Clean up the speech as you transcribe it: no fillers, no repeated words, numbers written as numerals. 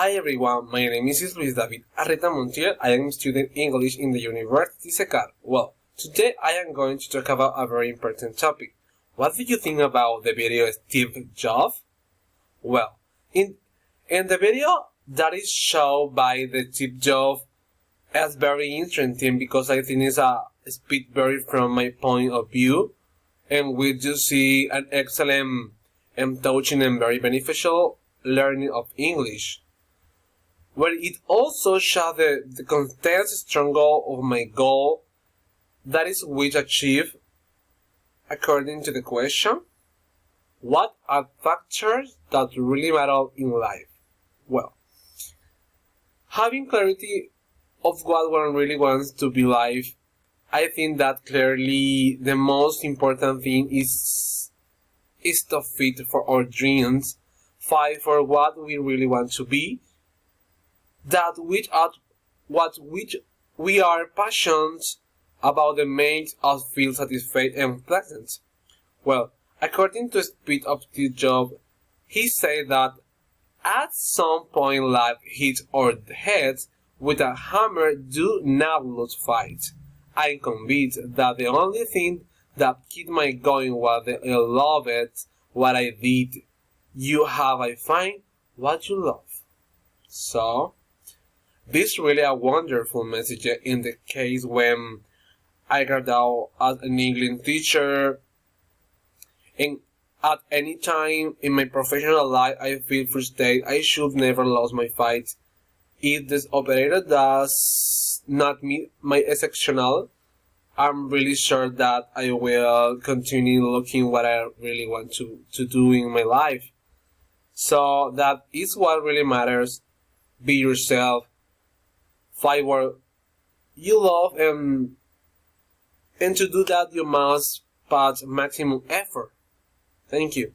Hi everyone, my name is Luis David Arreta Montiel. I am studying English in the University Secar. Well, today I am going to talk about a very important topic. What do you think about the video Steve Jobs? Well, in the video that is shown by the Steve Jobs is very interesting because I think it's a speech very from my point of view, and we do see an excellent and touching and very beneficial learning of English, where it also shows the content struggle of my goal, that is which achieve according to the question, what are factors that really matter in life? Well, having clarity of what one really wants to be life, I think that clearly the most important thing is to fit for our dreams, fight for what we really want to be, that which we are passionate about the makes us feel satisfied and pleasant. Well, according to Speed of the Job, he said that at some point life hits our heads with a hammer. Do not lose fight. I'm convinced that the only thing that kept me going was that I love it, what I did. You have I find what you love. So, this is really a wonderful message in the case when I got out as an English teacher, and at any time in my professional life I feel frustrated. I should never lose my fight. If this operator does not meet my exceptional, I'm really sure that I will continue looking what I really want to do in my life. So that is what really matters. Be yourself. Fight what you love, and to do that you must put maximum effort. Thank you.